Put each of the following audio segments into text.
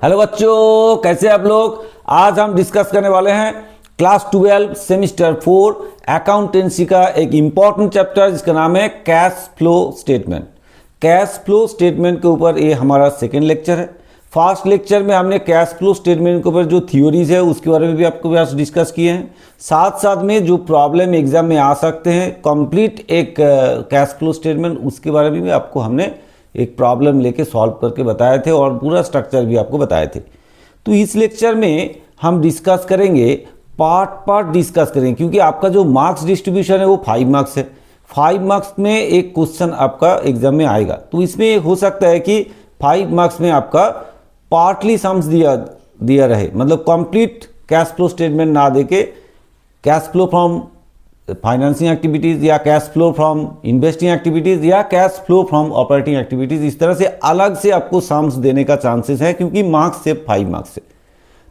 Hello बच्चों, कैसे आप लोग। आज हम डिस्कस करने वाले हैं क्लास 12 सेमिस्टर 4 अकाउंटेंसी का एक इम्पॉर्टेंट चैप्टर जिसका नाम है cash flow statement. Cash flow statement के ऊपर ये हमारा सेकेंड लेक्चर है। फर्स्ट लेक्चर में हमने कैश फ्लो स्टेटमेंट के ऊपर जो थ्योरीज है उसके बारे में भी आपको पास डिस्कस किए हैं। साथ साथ में जो प्रॉब्लम एग्जाम में आ सकते हैं कंप्लीट एक कैश फ्लो स्टेटमेंट, उसके बारे में भी आपको हमने एक प्रॉब्लम लेके सॉल्व करके बताए थे और पूरा स्ट्रक्चर भी आपको बताए थे। तो इस लेक्चर में हम डिस्कस करेंगे, पार्ट पार्ट डिस्कस करेंगे, क्योंकि आपका जो मार्क्स डिस्ट्रीब्यूशन है वो 5 मार्क्स है। 5 मार्क्स में एक क्वेश्चन आपका एग्जाम में आएगा, तो इसमें हो सकता है कि 5 मार्क्स में आपका पार्टली सम्स दिया रहे, मतलब कंप्लीट कैश फ्लो स्टेटमेंट ना देके cash flow from financing activities या cash flow from investing activities या cash flow from operating activities, इस तरह से अलग से आपको सम्स देने का चांसेस है, क्योंकि मार्क्स सिर्फ 5 मार्क्स है।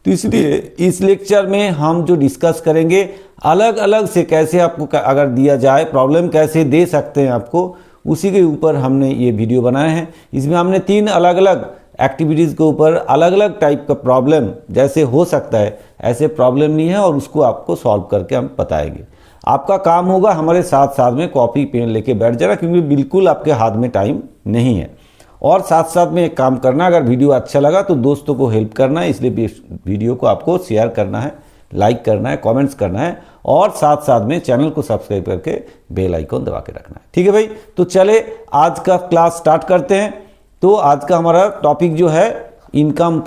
तो इसलिए इस लेक्चर में हम जो डिस्कस करेंगे अलग अलग से कैसे आपको अगर दिया जाए प्रॉब्लम कैसे दे सकते हैं आपको, उसी के ऊपर हमने ये वीडियो बनाए हैं। इसमें हमने 3 अलग अलग एक्टिविटीज़ के ऊपर अलग अलग टाइप का प्रॉब्लम जैसे हो सकता है ऐसे प्रॉब्लम नहीं है और उसको आपको सॉल्व करके हम बताएंगे। आपका काम होगा हमारे साथ साथ में कॉपी पेन लेके बैठ जाना, क्योंकि बिल्कुल आपके हाथ में टाइम नहीं है। और साथ साथ में एक काम करना, अगर वीडियो अच्छा लगा तो दोस्तों को हेल्प करना है, इसलिए वीडियो को आपको शेयर करना है, लाइक करना है, कमेंट्स करना है और साथ साथ में चैनल को सब्सक्राइब करके बेल आइकन दबा के रखना है। ठीक है भाई, तो चले आज का क्लास स्टार्ट करते हैं। तो आज का हमारा टॉपिक जो है इनकम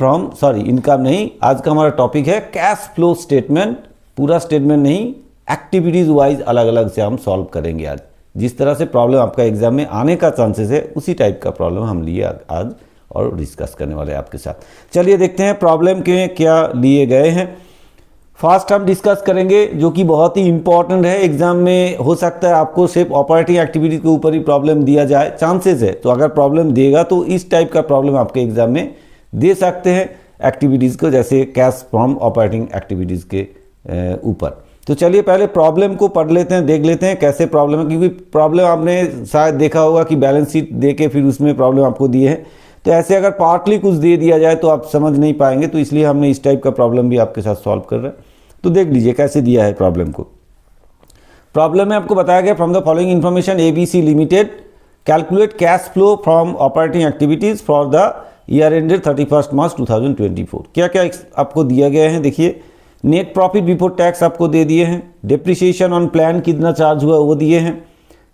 नहीं, आज का हमारा टॉपिक है कैश फ्लो स्टेटमेंट। पूरा स्टेटमेंट नहीं, एक्टिविटीज वाइज अलग अलग से हम सॉल्व करेंगे। आज जिस तरह से प्रॉब्लम आपका एग्जाम में आने का चांसेस है उसी टाइप का प्रॉब्लम हम लिए आज और डिस्कस करने वाले हैं आपके साथ। चलिए देखते हैं प्रॉब्लम के क्या लिए गए हैं। फर्स्ट हम डिस्कस करेंगे जो कि बहुत ही इंपॉर्टेंट है, एग्जाम में हो सकता है आपको सिर्फ ऑपरेटिंग एक्टिविटी के ऊपर ही प्रॉब्लम दिया जाए, चांसेस है। तो अगर प्रॉब्लम देगा तो इस टाइप का प्रॉब्लम आपके एग्जाम में दे सकते हैं एक्टिविटीज़ को, जैसे कैश फ्रॉम ऑपरेटिंग एक्टिविटीज़ के ऊपर। तो चलिए पहले प्रॉब्लम को पढ़ लेते हैं, देख लेते हैं कैसे प्रॉब्लम है, क्योंकि प्रॉब्लम आपने शायद देखा होगा कि बैलेंस शीट दे के फिर उसमें प्रॉब्लम आपको दिए हैं। तो ऐसे अगर पार्टली कुछ दे दिया जाए तो आप समझ नहीं पाएंगे, तो इसलिए हमने इस टाइप का प्रॉब्लम भी आपके साथ सॉल्व कर रहे हैं। तो देख लीजिए कैसे दिया है प्रॉब्लम को। प्रॉब्लम में आपको बताया गया from the following information ABC limited calculate cash flow from operating activities for the year ended 31 मार्च 2024। क्या क्या आपको दिया गया है, देखिए। नेट प्रॉफिट बिफोर टैक्स आपको दे दिए हैं, डेप्रिसिएशन ऑन प्लान कितना चार्ज हुआ है वो दिए हैं,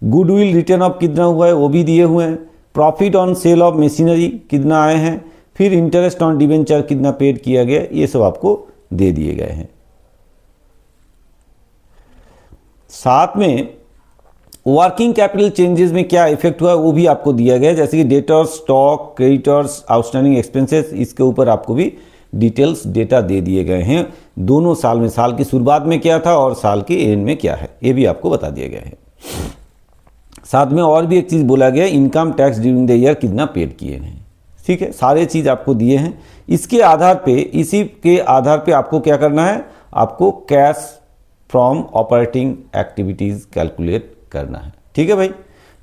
गुडविल रिटर्न ऑफ कितना हुआ है वो भी दिए हुए हैं, profit on sale of machinery कितना आए हैं, फिर इंटरेस्ट ऑन डिवेंचर कितना पेड किया गया, ये सब आपको दे दिए गए हैं। साथ में वर्किंग कैपिटल चेंजेस में क्या इफेक्ट हुआ है वो भी आपको दिया गया है, जैसे कि debtors, stock, creditors, outstanding expenses, इसके ऊपर आपको भी डिटेल्स डेटा दे दिए गए हैं। दोनों साल में, साल की शुरुआत में क्या था और साल के एंड में क्या है, ये भी आपको बता दिया गया है। साथ में और भी एक चीज़ बोला गया, income tax during the year कितना पेड किए हैं। ठीक है, सारे चीज़ आपको दिए हैं। इसके आधार पे, इसी के आधार पे आपको क्या करना है, आपको cash from operating activities calculate करना है। ठीक है भाई,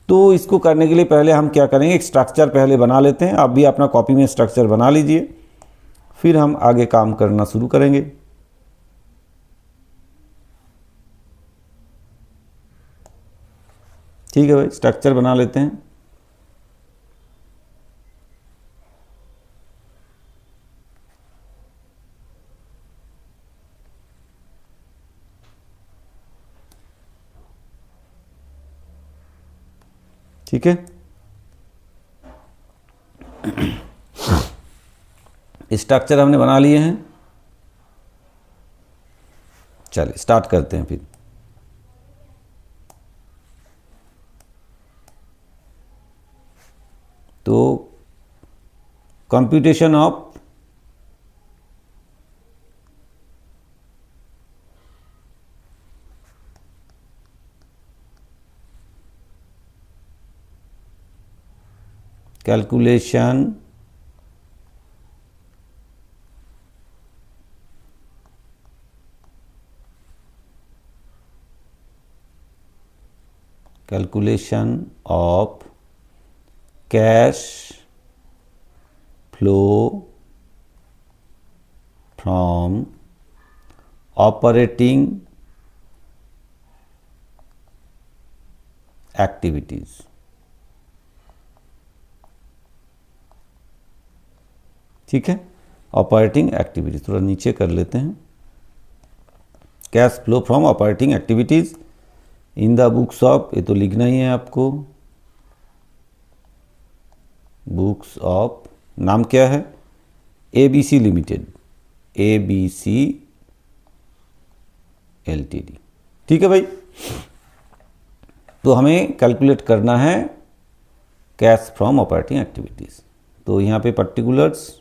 तो इसको करने के लिए पहले हम क्या करेंगे, एक स्ट्रक्चर पहले बना लेते हैं। आप भी अपना कॉपी में स्ट्रक्चर बना लीजिए, फिर हम आगे काम करना शुरू करेंगे। ठीक है भाई, स्ट्रक्चर बना लेते हैं। ठीक है, स्ट्रक्चर हमने बना लिए हैं। चलिए स्टार्ट करते हैं फिर। तो computation of calculation of cash flow from operating activities. ठीक है, ऑपरेटिंग एक्टिविटीज थोड़ा नीचे कर लेते हैं। Cash flow from operating activities in the books of, ये तो लिखना ही है आपको, बुक्स ऑफ, नाम क्या है, ABC लिमिटेड, ABC LTD। ठीक है भाई, तो हमें कैलकुलेट करना है कैश फ्रॉम ऑपरेटिंग एक्टिविटीज। तो यहाँ पे पर्टिकुलर्स,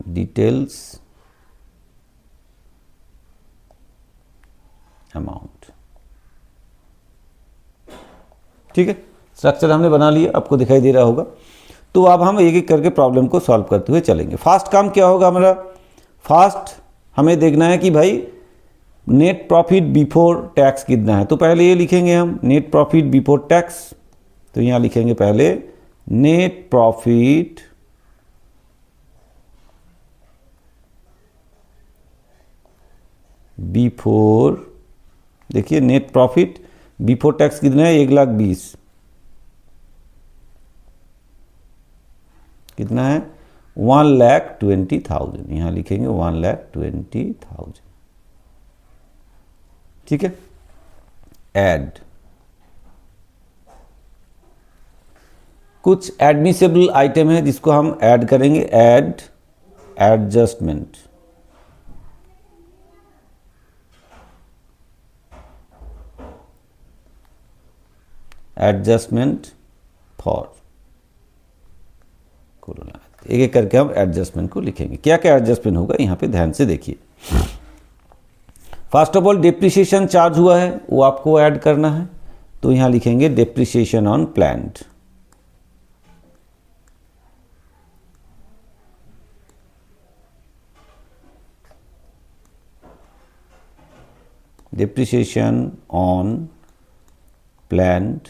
डिटेल्स, अमाउंट। ठीक है, स्ट्रक्चर हमने बना लिया, आपको दिखाई दे रहा होगा। तो अब हम एक एक करके प्रॉब्लम को सॉल्व करते हुए चलेंगे। फास्ट काम क्या होगा हमारा, फास्ट हमें देखना है कि भाई नेट प्रॉफिट बिफोर टैक्स कितना है। तो पहले ये लिखेंगे हम नेट प्रॉफिट बिफोर टैक्स। तो यहाँ लिखेंगे पहले नेट प्रॉफिट बिफोर, देखिए नेट प्रॉफिट बिफोर टैक्स कितना है, 1,20,000, कितना है, 1,20,000, यहां लिखेंगे 1,20,000। ठीक है, ऐड कुछ एडमिसेबल आइटम है जिसको हम ऐड करेंगे, add adjustment, adjustment for corona. एक एक करके हम एडजस्टमेंट को लिखेंगे। क्या क्या एडजस्टमेंट होगा यहाँ पे ध्यान से देखिए। First of all depreciation charge हुआ है, वो आपको ऐड करना है। तो यहाँ लिखेंगे depreciation on plant, depreciation on plant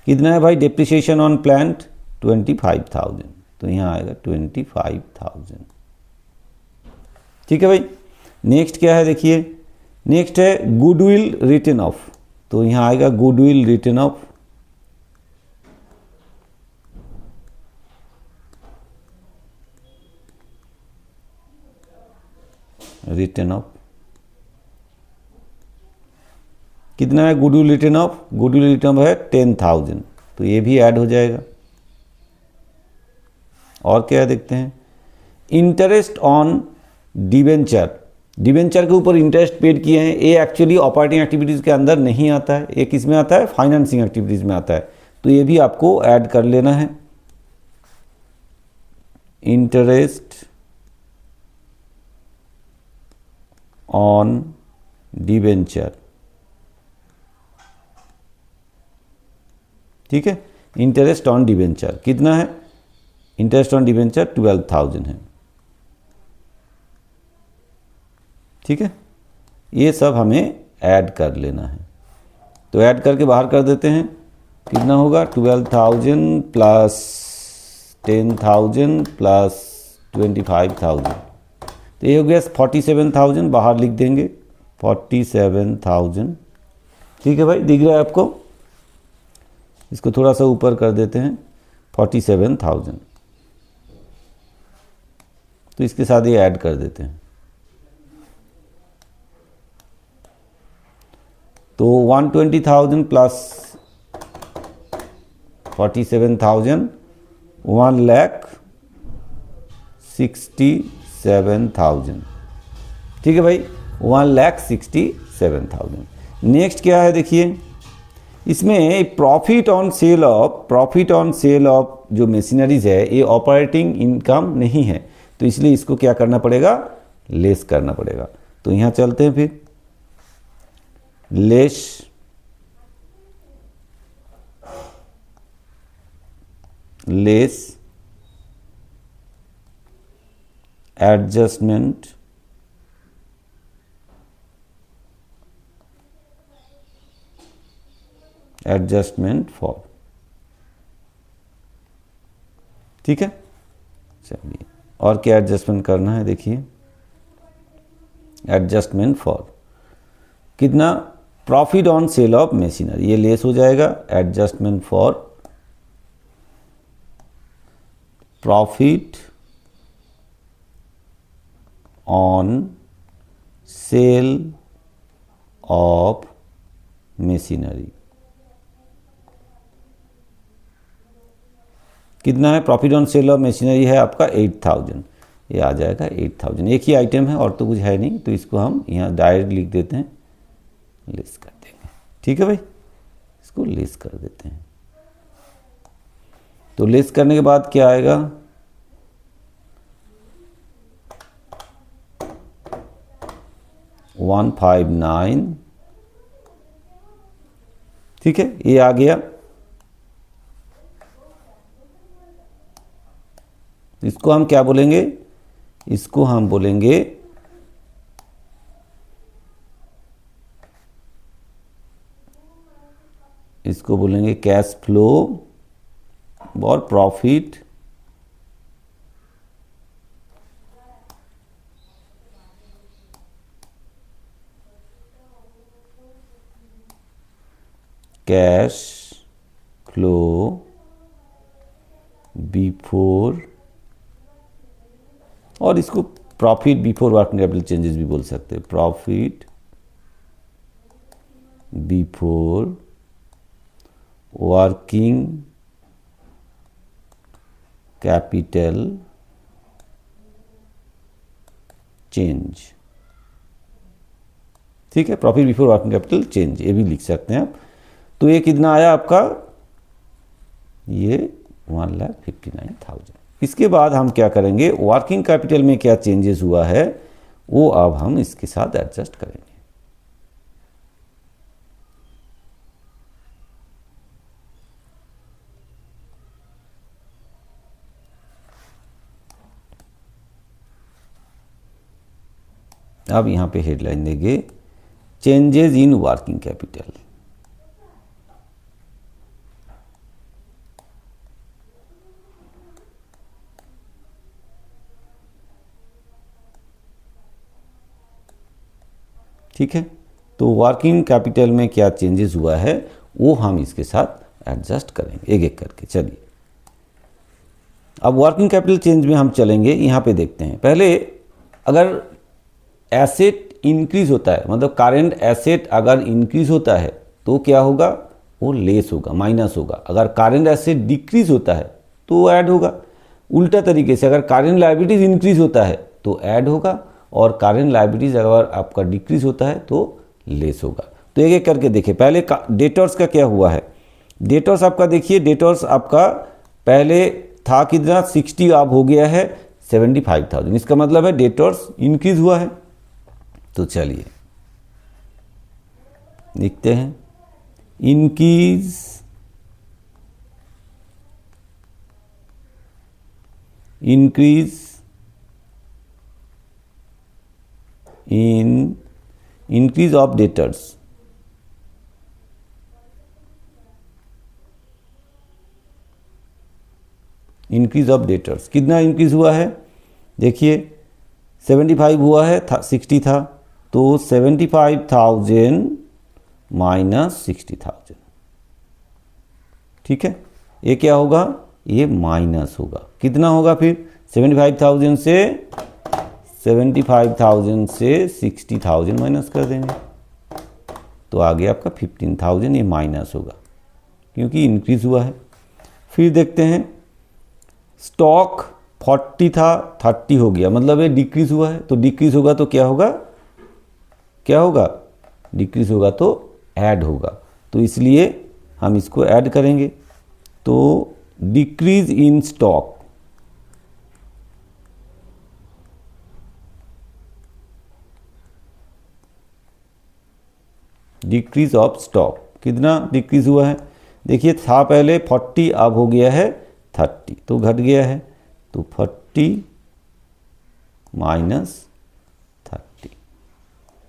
कितना है भाई, डेप्रिसिएशन ऑन प्लांट 25,000। तो यहाँ आएगा 25,000। ठीक है भाई, नेक्स्ट क्या है देखिए, नेक्स्ट है गुडविल रिटन ऑफ। तो यहाँ आएगा goodwill written off, written off कितना है, goodwill written off, goodwill written off है 10,000। तो ये भी ऐड हो जाएगा। और क्या देखते हैं, इंटरेस्ट ऑन डिवेंचर, डिवेंचर के ऊपर इंटरेस्ट पेड किए हैं। ये एक्चुअली ऑपरेटिंग एक्टिविटीज़ के अंदर नहीं आता है, ये किस में आता है, फाइनेंसिंग एक्टिविटीज़ में आता है। तो ये भी आपको ऐड कर लेना है। इंटरेस्ट ऑन डिवेंचर, ठीक है, इंटरेस्ट ऑन डिवेंचर कितना है, इंटरेस्ट ऑन डिवेंचर 12,000 है। ठीक है, ये सब हमें ऐड कर लेना है। तो ऐड करके बाहर कर देते हैं, कितना होगा, 12,000 प्लस 10,000 प्लस 25,000। तो ये हो गया 47,000, बाहर लिख देंगे 47,000। ठीक है भाई, दिख रहा है आपको, इसको थोड़ा सा ऊपर कर देते हैं 47,000। तो इसके साथ ये ऐड कर देते हैं। तो 120,000 प्लस 47,000 1,67,000। ठीक है भाई, 1,67,000। नेक्स्ट क्या है देखिए, इसमें प्रॉफिट ऑन सेल ऑफ जो मशीनरीज है, ये ऑपरेटिंग इनकम नहीं है। तो इसलिए इसको क्या करना पड़ेगा, लेस करना पड़ेगा। तो यहाँ चलते हैं फिर, लेस एडजस्टमेंट फॉर, ठीक है, चलिए और क्या एडजस्टमेंट करना है, देखिए एडजस्टमेंट फॉर कितना, profit on sale of machinery, ये लेस हो जाएगा, adjustment for profit on sale of machinery, कितना है, profit on sale of machinery है आपका 8000, ये आ जाएगा 8000, एक ही आइटम है और तो कुछ है नहीं, तो इसको हम यहाँ डायरेक्ट लिख देते हैं, लेस कर देंगे, ठीक है भाई, इसको लेस कर देते हैं। तो लेस करने के बाद क्या आएगा, $159, ठीक है, ये आ गया। इसको हम क्या बोलेंगे, इसको हम बोलेंगे कैश फ्लो और प्रॉफिट कैश फ्लो बिफोर, और इसको profit before working capital changes भी बोल सकते हैं, profit before working capital change, ठीक है, profit before working capital change, ये भी लिख सकते हैं आप। तो ये कितना आया आपका, ये 1,59,000। इसके बाद हम क्या करेंगे, वर्किंग कैपिटल में क्या चेंजेस हुआ है वो अब हम इसके साथ एडजस्ट करेंगे। अब यहां पे हेडलाइन देंगे चेंजेस इन वर्किंग कैपिटल, ठीक है। तो वर्किंग कैपिटल में क्या चेंजेस हुआ है वो हम इसके साथ एडजस्ट करेंगे एक एक करके। चलिए अब वर्किंग कैपिटल चेंज में हम चलेंगे, यहाँ पे देखते हैं। पहले अगर एसेट इंक्रीज होता है, मतलब करेंट एसेट अगर इंक्रीज होता है तो क्या होगा, वो लेस होगा, माइनस होगा। अगर करेंट एसेट डिक्रीज होता है तो वो ऐड होगा। उल्टा तरीके से अगर करेंट लायबिलिटीज इंक्रीज होता है तो ऐड होगा, और करेंट लायबिलिटीज अगर आपका डिक्रीज होता है तो लेस होगा। तो एक एक करके देखिए। पहले डेटर्स का क्या हुआ है, डेटर्स आपका देखिए, डेटर्स आपका पहले था कितना 60, अब हो गया है 75,000। इसका मतलब है डेटर्स इंक्रीज हुआ है। तो चलिए लिखते हैं increase in increase of debtors, increase of debtors कितना इंक्रीज हुआ है, देखिए 75 हुआ है, 60 था, तो 75,000 माइनस 60,000, ठीक है। ये क्या होगा, ये माइनस होगा, कितना होगा फिर 75,000 से 60,000 माइनस कर देंगे तो आगे आपका 15,000, ये माइनस होगा क्योंकि इंक्रीज हुआ है। फिर देखते हैं स्टॉक 40 था 30 हो गया, मतलब ये डिक्रीज हुआ है। तो डिक्रीज होगा तो क्या होगा, डिक्रीज होगा तो ऐड होगा, तो इसलिए हम इसको ऐड करेंगे। तो decrease in stock, decrease of stock, कितना डिक्रीज हुआ है, देखिए था पहले 40, अब हो गया है 30, तो घट गया है। तो 40 माइनस 30,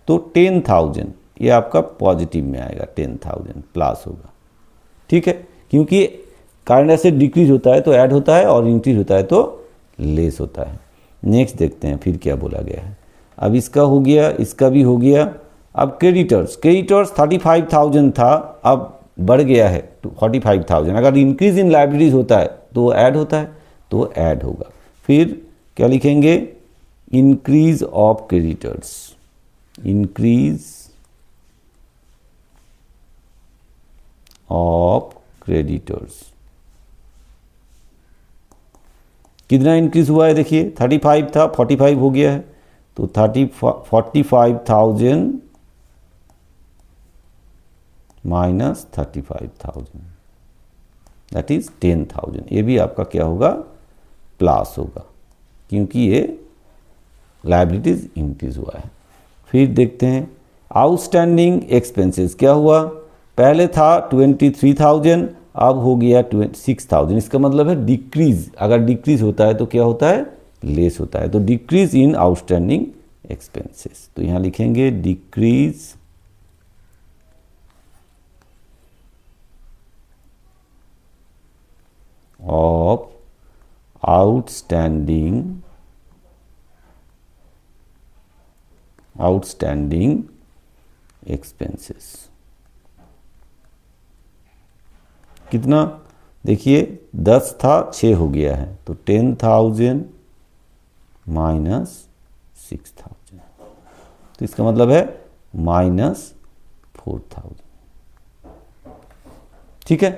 तो 10,000, ये आपका पॉजिटिव में आएगा, 10,000 प्लस होगा, ठीक है। क्योंकि करंट एसेट डिक्रीज होता है तो ऐड होता है और इंक्रीज होता है तो लेस होता है। नेक्स्ट देखते हैं फिर क्या बोला गया है। अब इसका हो गया, इसका भी हो गया। अब क्रेडिटर्स 35,000 था, अब बढ़ गया है तो 45,000। अगर इंक्रीज इन लाइबिलिटीज होता है तो ऐड होता है, तो ऐड होगा। फिर क्या लिखेंगे, increase of creditors, increase of creditors. कितना इंक्रीज हुआ है देखिए, 35 था 45 हो गया है, तो 45,000 माइनस 35,000 दैट इज 10,000। ये भी आपका क्या होगा, प्लस होगा, क्योंकि ये लायबिलिटीज इंक्रीज हुआ है। फिर देखते हैं आउटस्टैंडिंग एक्सपेंसेस क्या हुआ, पहले था 23,000 अब हो गया 26,000। इसका मतलब है डिक्रीज, अगर डिक्रीज होता है तो क्या होता है, लेस होता है। तो डिक्रीज इन आउटस्टैंडिंग एक्सपेंसेस, तो यहां लिखेंगे डिक्रीज ऑफ आउटस्टैंडिंग एक्सपेंसेस। कितना देखिए, 10 था 6 हो गया है, तो 10,000 माइनस 6,000, तो इसका मतलब है माइनस 4,000। ठीक है,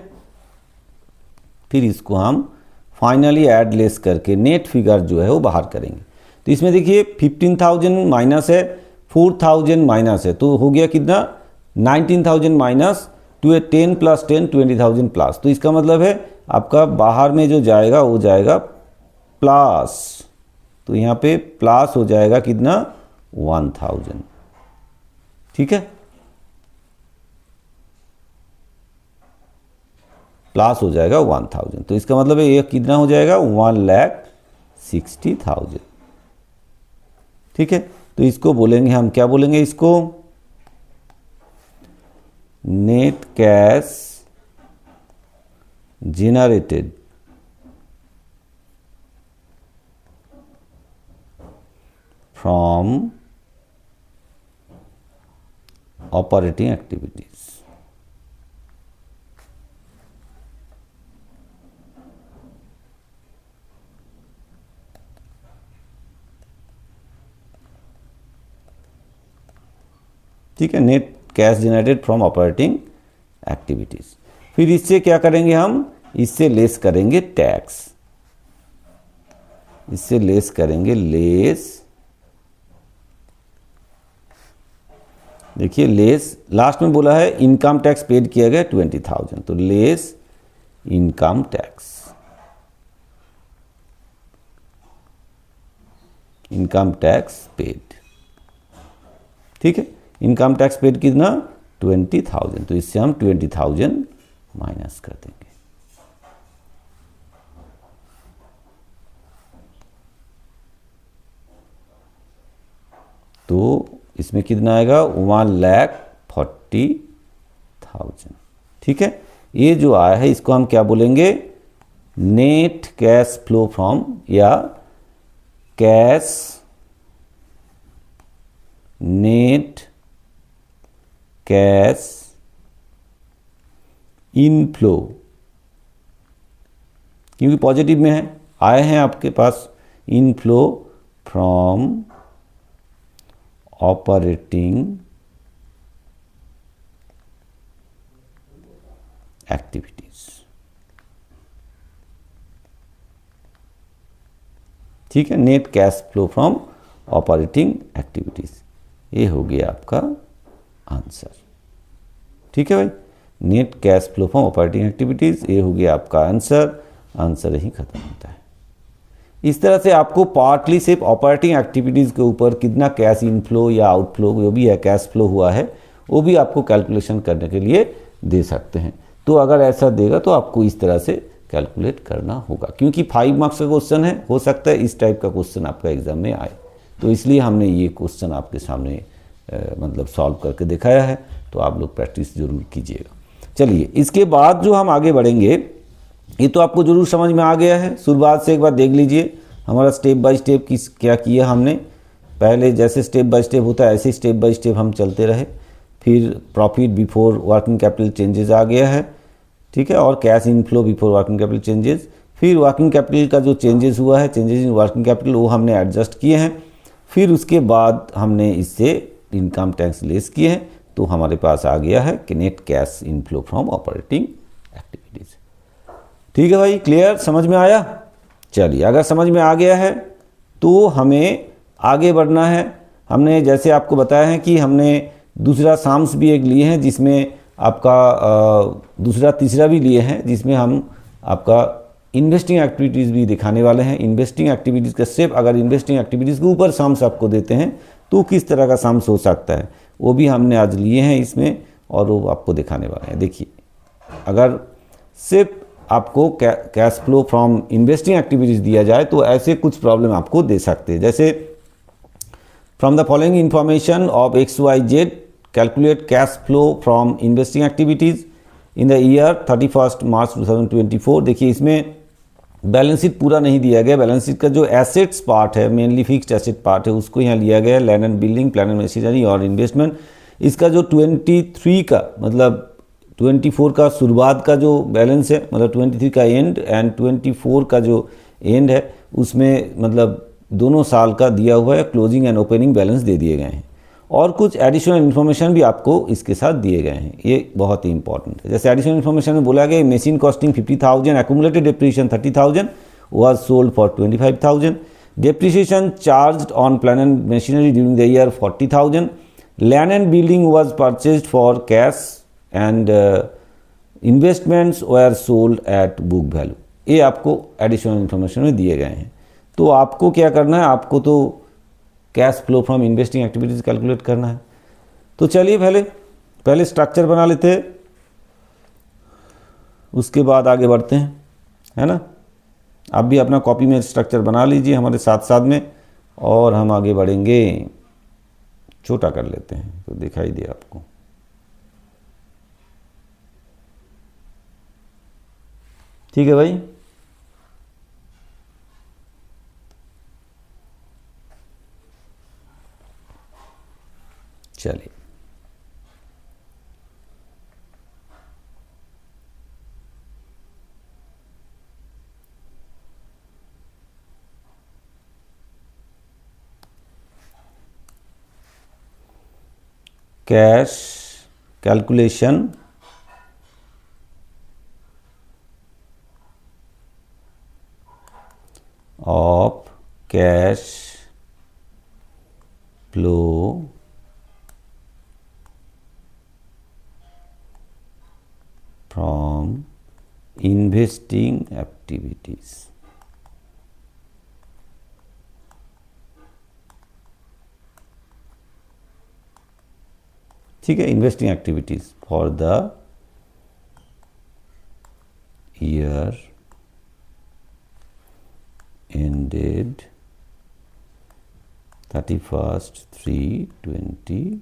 फिर इसको हम फाइनली ऐड लेस करके नेट फिगर जो है वो बाहर करेंगे। तो इसमें देखिए 15,000 माइनस है, 4,000 माइनस है, तो हो गया कितना 19,000 माइनस 10 प्लस 10 20,000 प्लस। तो इसका मतलब है आपका बाहर में जो जाएगा वो जाएगा प्लस, तो यहाँ पे प्लस हो जाएगा कितना 1,000। ठीक है, प्लस हो जाएगा 1,000, तो इसका मतलब है ये कितना हो जाएगा 1,60,000। ठीक है, तो इसको बोलेंगे हम, क्या बोलेंगे इसको, net cash generated from operating activities। ठीक है, net cash generated from operating activities. फिर इससे क्या करेंगे हम, इससे लेस करेंगे टैक्स, इससे लेस करेंगे लेस। देखिए लेस लास्ट में बोला है इनकम टैक्स पेड किया गया 20,000, तो less income tax, income tax paid. ठीक है, इनकम टैक्स पेड कितना 20,000, तो इससे हम 20,000 माइनस कर देंगे। तो इसमें कितना आएगा 1,40,000। ठीक है, ये जो आया है इसको हम क्या बोलेंगे, नेट कैश फ्लो फ्रॉम या कैश नेट कैश इनफ्लो, क्योंकि पॉजिटिव में है, आए हैं आपके पास इनफ्लो फ्रॉम ऑपरेटिंग एक्टिविटीज। ठीक है, net cash flow from operating activities, ये हो गया आपका आंसर। ठीक है भाई, net cash flow from operating activities, ये हो गया आपका आंसर। आंसर ही खत्म होता है। इस तरह से आपको पार्टली सिर्फ ऑपरेटिंग एक्टिविटीज के ऊपर कितना कैश इनफ्लो या आउटफ्लो जो भी है कैश फ्लो हुआ है वो भी आपको कैलकुलेशन करने के लिए दे सकते हैं। तो अगर ऐसा देगा तो आपको इस तरह से कैलकुलेट करना होगा, क्योंकि 5 मार्क्स का क्वेश्चन है, हो सकता है इस टाइप का क्वेश्चन आपका एग्जाम में आए, तो इसलिए हमने ये क्वेश्चन आपके सामने मतलब सॉल्व करके दिखाया है। तो आप लोग प्रैक्टिस जरूर कीजिएगा। चलिए इसके बाद जो हम आगे बढ़ेंगे ये तो आपको जरूर समझ में आ गया है। शुरुआत से एक बार देख लीजिए हमारा स्टेप बाय स्टेप क्या किया हमने। पहले जैसे स्टेप बाय स्टेप होता है ऐसे स्टेप बाय स्टेप हम चलते रहे। फिर profit before working capital changes आ गया है, ठीक है, और cash inflow before working capital changes. फिर वर्किंग कैपिटल का जो चेंजेस हुआ है, चेंजेस इन वर्किंग कैपिटल, वो हमने एडजस्ट किए हैं। फिर उसके बाद हमने इससे इनकम टैक्स लेस किए हैं, तो हमारे पास आ गया है कि net cash inflow from operating activities. ठीक है भाई, क्लियर, समझ में आया? चलिए, अगर समझ में आ गया है तो हमें आगे बढ़ना है। हमने जैसे आपको बताया है कि हमने दूसरा साम्स भी एक लिए हैं, जिसमें आपका दूसरा तीसरा भी लिए हैं, जिसमें हम आपका इन्वेस्टिंग एक्टिविटीज़ भी दिखाने वाले हैं। इन्वेस्टिंग एक्टिविटीज़ का स्टेप, अगर इन्वेस्टिंग एक्टिविटीज़ के ऊपर साम्स आपको देते हैं तो किस तरह का साम्स हो सकता है, वो भी हमने आज लिए हैं इसमें, और वो आपको दिखाने वाले हैं। देखिए, अगर सिर्फ आपको cash flow from investing activities दिया जाए तो ऐसे कुछ प्रॉब्लम आपको दे सकते हैं। जैसे from the following information of XYZ calculate cash flow from investing activities in the year 31 मार्च 2024। देखिए, इसमें बैलेंस शीट पूरा नहीं दिया गया। बैलेंस शीट का जो एसेट्स पार्ट है, मेनली फिक्स्ड एसेट पार्ट है, उसको यहाँ लिया गया है, land and building, plant and machinery और इन्वेस्टमेंट। इसका जो 23 का मतलब 24 का शुरुआत का जो बैलेंस है, मतलब 23 का एंड एंड 24 का जो एंड है, उसमें मतलब दोनों साल का दिया हुआ है, क्लोजिंग एंड ओपनिंग बैलेंस दे दिए गए हैं, और कुछ एडिशनल इन्फॉर्मेशन भी आपको इसके साथ दिए गए हैं। ये बहुत ही इंपॉर्टेंट है। जैसे एडिशनल इन्फॉर्मेशन में बोला गया machine costing 50,000, accumulated depreciation 30,000 was sold for 25,000, depreciation charged on plant and machinery during the year 40,000, land and building was purchased for cash and investments were sold at book value. ये आपको additional information में दिए गए हैं। तो आपको क्या करना है, आपको तो cash flow from investing activities calculate करना है। तो चलिए पहले स्ट्रक्चर बना लेते हैं, उसके बाद आगे बढ़ते हैं, है ना। आप भी अपना कॉपी में स्ट्रक्चर बना लीजिए हमारे साथ साथ में, और हम आगे बढ़ेंगे। छोटा कर लेते हैं तो दिखाई दे आपको। ठीक है भाई, चलिए। Cash calculation of cash flow from investing activities। ठीक है, investing activities for the year ended 31/3/24।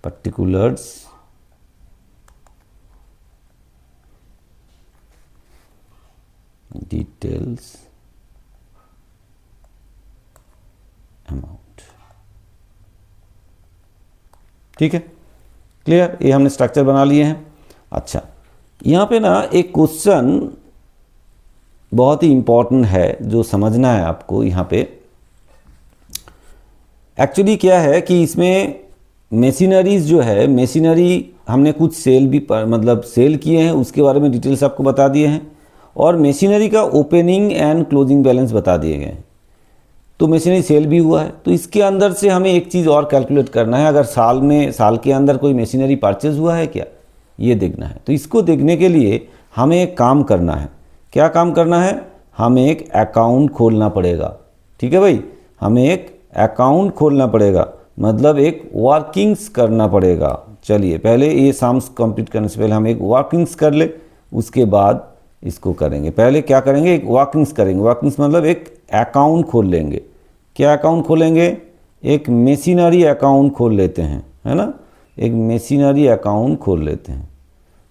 particulars details amount। ठीक है, क्लियर। ये हमने स्ट्रक्चर बना लिए हैं। अच्छा, यहाँ पे ना एक क्वेश्चन बहुत ही इंपॉर्टेंट है जो समझना है आपको। यहाँ पे एक्चुअली क्या है कि इसमें मशीनरीज जो है, मशीनरी हमने कुछ सेल भी मतलब सेल किए हैं, उसके बारे में डिटेल्स आपको बता दिए हैं, और मशीनरी का ओपनिंग एंड क्लोजिंग बैलेंस बता दिए गए। तो मशीनरी सेल भी हुआ है, तो इसके अंदर से हमें एक चीज़ और कैलकुलेट करना है, अगर साल के अंदर कोई मशीनरी परचेज हुआ है क्या, ये देखना है। तो इसको देखने के लिए हमें एक काम करना है। क्या काम करना है? हमें एक अकाउंट खोलना पड़ेगा। ठीक है भाई, हमें एक अकाउंट खोलना पड़ेगा, मतलब एक वर्किंग्स करना पड़ेगा। चलिए, पहले ये साम्स कंप्लीट करने से पहले हम एक वर्किंग्स कर ले, उसके बाद इसको करेंगे। पहले क्या करेंगे, एक वर्किंग्स करेंगे। वर्किंग्स मतलब एक अकाउंट खोल लेंगे। क्या अकाउंट खोलेंगे? एक मशीनरी अकाउंट खोल लेते हैं, है ना। एक मशीनरी अकाउंट खोल लेते हैं।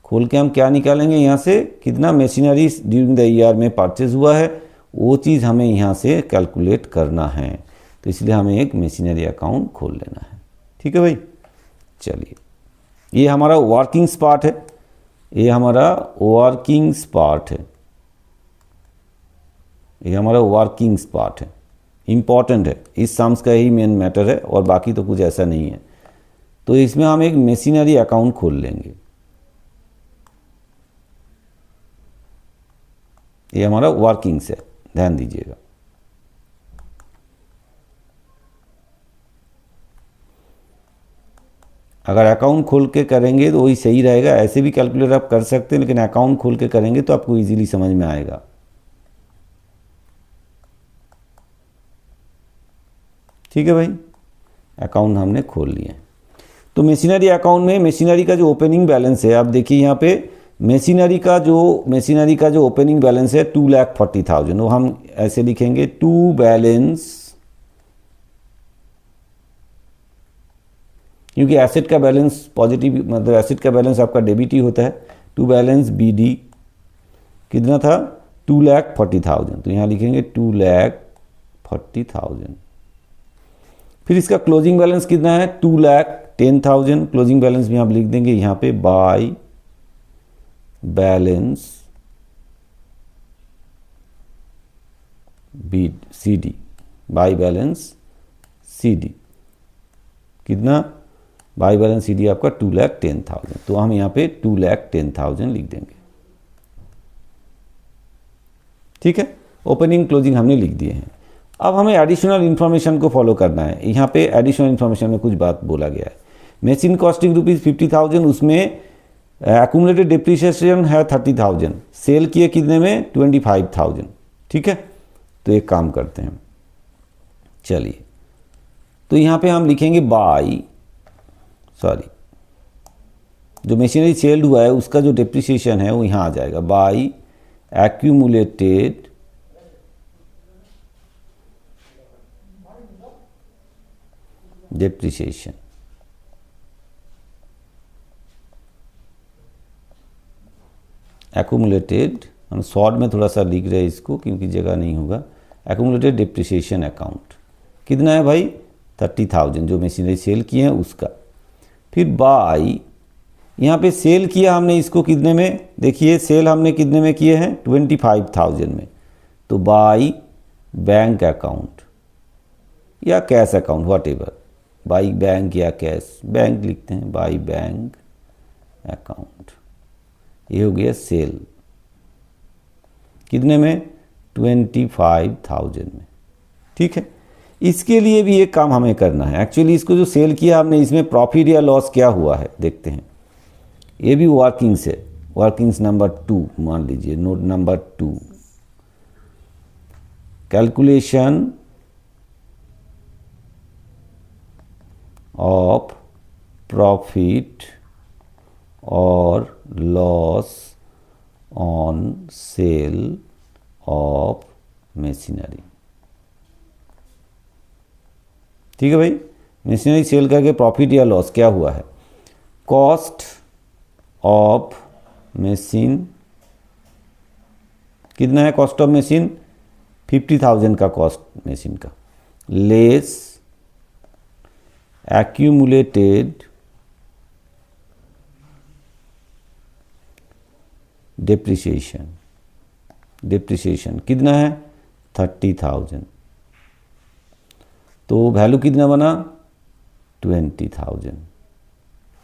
खोल के हम क्या निकालेंगे यहाँ से, कितना मशीनरी ड्यूरिंग द ईयर में परचेज हुआ है, वो चीज़ हमें यहाँ से कैलकुलेट करना है। तो इसलिए हमें एक मशीनरी अकाउंट खोल लेना है। ठीक है भाई, चलिए ये हमारा वर्किंग्स पार्ट है, ये हमारा वर्किंग्स पार्ट है, ये हमारा वर्किंग्स पार्ट है, इम्पॉर्टेंट है, इस सम्स का ही मेन मैटर है और बाकी तो कुछ ऐसा नहीं है। तो इसमें हम एक मशीनरी अकाउंट खोल लेंगे। ये हमारा वर्किंग्स है, ध्यान दीजिएगा। अगर अकाउंट खोल के करेंगे तो वही सही रहेगा, ऐसे भी कैलकुलेटर आप कर सकते हैं, लेकिन अकाउंट खोल के करेंगे तो आपको इजीली समझ में आएगा। ठीक है भाई, अकाउंट हमने खोल लिया। तो मशीनरी अकाउंट में मशीनरी का जो ओपनिंग बैलेंस है, आप देखिए यहाँ पे मशीनरी का जो ओपनिंग बैलेंस है 2,40,000, वो हम ऐसे लिखेंगे टू बैलेंस, क्योंकि एसेट का बैलेंस पॉजिटिव, मतलब एसेट का बैलेंस आपका डेबिट ही होता है। टू बैलेंस BD कितना था, 2,40,000, तो यहाँ लिखेंगे 2,40,000। फिर इसका क्लोजिंग बैलेंस कितना है, 2,10,000, क्लोजिंग बैलेंस भी आप लिख देंगे यहाँ पे by balance CD, by balance CD कितना, बाय बैलेंस CD आपका 2,10,000, तो हम यहाँ पे 2,10,000 लिख देंगे। ठीक है, ओपनिंग क्लोजिंग हमने लिख दिए हैं। अब हमें एडिशनल इन्फॉर्मेशन को फॉलो करना है। यहाँ पे एडिशनल इन्फॉर्मेशन में कुछ बात बोला गया है। मशीन कॉस्टिंग ₹50,000, उसमें एक्यूमुलेटेड डिप्रिसिएशन है 30,000, सेल किए कितने में 25,000। ठीक है, तो एक काम करते हैं, चलिए, तो यहाँ पे हम लिखेंगे जो मशीनरी सेल हुआ है उसका जो डिप्रिसिएशन है वो यहाँ आ जाएगा, बाय एक्यूमुलेटेड डिप्रिसिएशन। एक्यूमुलेटेड, हम शॉर्ट में थोड़ा सा लिख रहे हैं इसको क्योंकि जगह नहीं होगा। एक्यूमुलेटेड डिप्रिसिएशन अकाउंट कितना है भाई, 30,000, जो मशीनरी सेल किए हैं उसका। फिर बाय, यहाँ पे सेल किया हमने इसको कितने में, देखिए सेल हमने कितने में किए हैं, 25,000 में, तो बाय बैंक अकाउंट या cash account, what ever, by bank या कैश, बैंक लिखते हैं, बाई बैंक अकाउंट। ये हो गया सेल, कितने में, 25,000 में। ठीक है, इसके लिए भी एक काम हमें करना है। एक्चुअली इसको जो सेल किया हमने, इसमें प्रॉफिट या लॉस क्या हुआ है देखते हैं। ये भी वर्किंग्स है, वर्किंग्स नंबर 2 मान लीजिए, note number 2, calculation of profit और loss on sale of machinery. ठीक है भाई, मशीनरी सेल करके प्रॉफिट या लॉस क्या हुआ है, कॉस्ट ऑफ मशीन कितना है, कॉस्ट ऑफ मशीन 50,000 का कॉस्ट मशीन का, लेस accumulated डिप्रिसिएशन कितना है 30,000, तो वैल्यू कितना बना 20,000।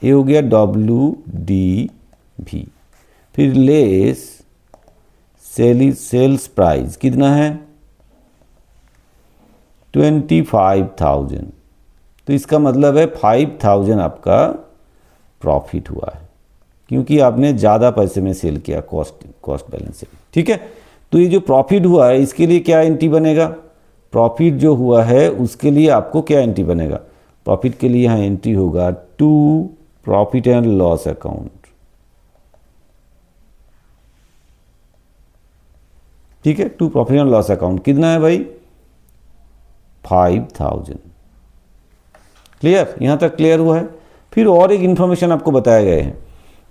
ये हो गया WDV। फिर लेस सेल्स प्राइस कितना है 25,000, तो इसका मतलब है 5,000 आपका प्रॉफिट हुआ है, क्योंकि आपने ज़्यादा पैसे में सेल किया कॉस्ट बैलेंस से। ठीक है, तो ये जो प्रॉफिट हुआ है इसके लिए क्या एंट्री बनेगा, प्रॉफिट जो हुआ है उसके लिए आपको क्या एंट्री बनेगा, प्रॉफिट के लिए यहाँ एंट्री होगा to profit and loss account. ठीक है, to profit and loss account कितना है भाई 5,000। क्लियर, यहाँ तक क्लियर हुआ है। फिर और एक इन्फॉर्मेशन आपको बताया गया है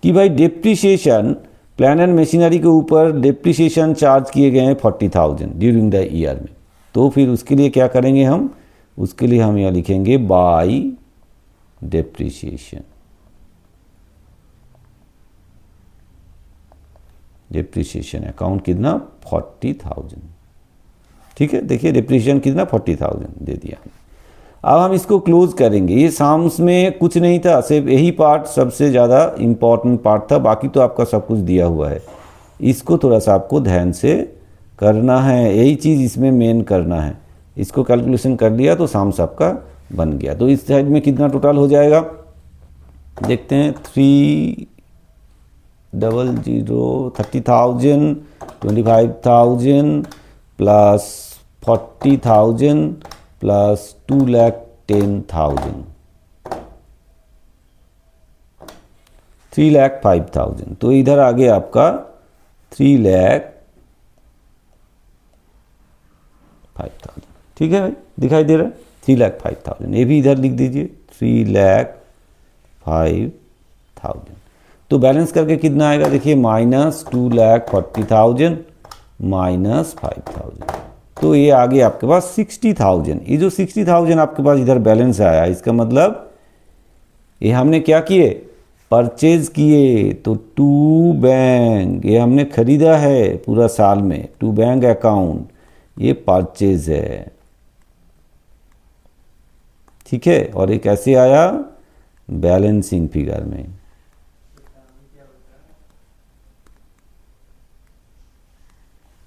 कि भाई डेप्रिसिएशन प्लान एंड मशीनरी के ऊपर डेप्रिसिएशन चार्ज किए गए हैं 40,000 ड्यूरिंग द ईयर में। तो फिर उसके लिए क्या करेंगे हम, उसके लिए हम यहाँ लिखेंगे बाय डेप्रिसिएशन। डेप्रिसिएशन अकाउंट कितना 40,000, ठीक है। देखिए डेप्रिसिएशन कितना 40,000 दे दिया। अब हम इसको क्लोज करेंगे। ये साम्स में कुछ नहीं था, सिर्फ यही पार्ट सबसे ज़्यादा इम्पॉर्टेंट पार्ट था, बाकी तो आपका सब कुछ दिया हुआ है। इसको थोड़ा सा आपको ध्यान से करना है, यही चीज़ इसमें मेन करना है। इसको कैलकुलेशन कर लिया तो साम्स आपका बन गया। तो इस साइड में कितना टोटल हो जाएगा देखते हैं। 30,000 25,000 प्लस 40,000 प्लस 2,10,000 3,05,000। तो इधर आगे आपका 3,05,000, ठीक है भाई, दिखाई दे रहा है 3,05,000। ये भी इधर लिख दीजिए 3,05,000। तो बैलेंस करके कितना आएगा देखिए, -2,40,000 माइनस 5,000। तो ये आ गया आपके पास 60,000। ये जो 60,000 आपके पास इधर बैलेंस आया, इसका मतलब ये हमने क्या किए, परचेज किए। तो टू बैंक, ये हमने खरीदा है पूरा साल में, टू बैंक अकाउंट, ये परचेज है, ठीक है। और ये कैसे आया, बैलेंसिंग फिगर में,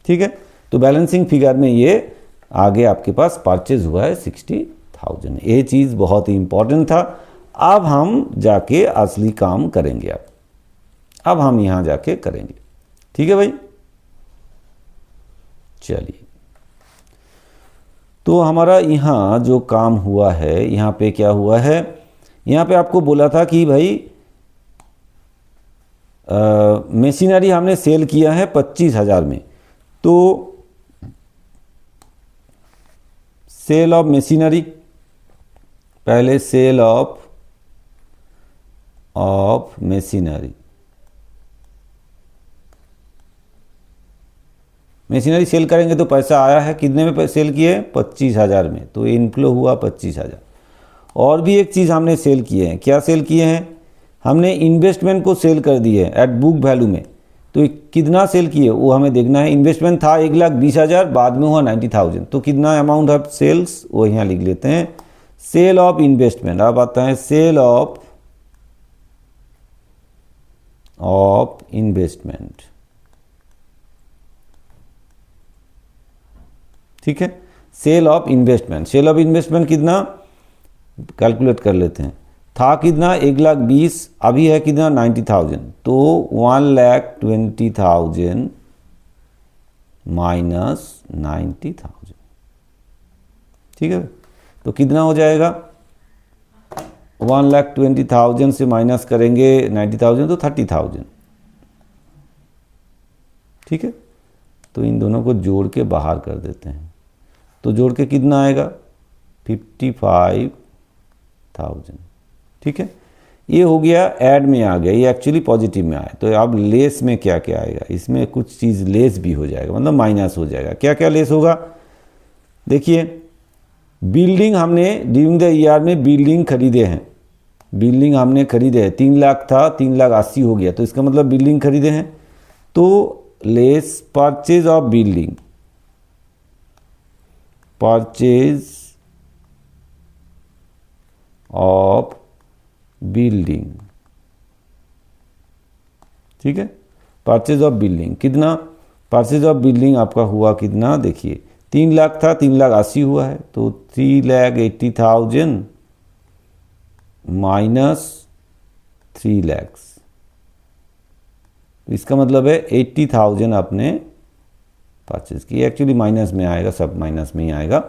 ठीक है। तो बैलेंसिंग फिगर में ये आगे आपके पास परचेज हुआ है 60,000। ये चीज़ बहुत ही इंपॉर्टेंट था। अब हम जाके असली काम करेंगे। अब हम यहाँ जाके करेंगे, ठीक है भाई। चलिए, तो हमारा यहाँ जो काम हुआ है, यहाँ पे क्या हुआ है, यहाँ पे आपको बोला था कि भाई मशीनरी हमने सेल किया है 25,000 में। तो सेल ऑफ मशीनरी, पहले sale of machinery, machinery sale करेंगे तो पैसा आया है, कितने में सेल किए, 25,000 में। तो इनफ्लो हुआ 25,000। और भी एक चीज़ हमने सेल किए हैं, क्या सेल किए हैं, हमने इन्वेस्टमेंट को सेल कर दिए एट बुक वैल्यू में। तो कितना सेल किए वो हमें देखना है। इन्वेस्टमेंट था 1,20,000, बाद में हुआ 90,000। तो कितना अमाउंट ऑफ सेल्स वो यहाँ लिख लेते हैं, सेल ऑफ इन्वेस्टमेंट। अब आता है सेल ऑफ इन्वेस्टमेंट, ठीक है। Sale of investment, sale of investment कितना कैलकुलेट कर लेते हैं, था कितना 1,20,000, अभी है कितना 90,000। तो 1,20,000 माइनस 90,000, ठीक है। तो कितना हो जाएगा, 1,20,000 से माइनस करेंगे 90,000 तो 30,000, ठीक है। तो इन दोनों को जोड़ के बाहर कर देते हैं। तो जोड़ के कितना आएगा 55,000, ठीक है। ये हो गया ऐड में आ गया, ये एक्चुअली पॉजिटिव में आया। तो अब लेस में क्या क्या आएगा, इसमें कुछ चीज़ लेस भी हो जाएगा, मतलब माइनस हो जाएगा। क्या क्या लेस होगा देखिए, बिल्डिंग हमने ड्यूरिंग द ईयर में बिल्डिंग खरीदे हैं, बिल्डिंग हमने खरीदे हैं, 3 लाख था 3,80,000 हो गया। तो इसका मतलब बिल्डिंग खरीदे हैं। तो less purchase of building, purchase of building, ठीक है। परचेज ऑफ बिल्डिंग कितना, परचेज ऑफ बिल्डिंग आपका हुआ कितना देखिए, 3 लाख था 3,80,000 हुआ है। तो 3,80,000 माइनस 3 लाख, इसका मतलब है 80,000 आपने परचेज की। एक्चुअली माइनस में आएगा, सब माइनस में ही आएगा।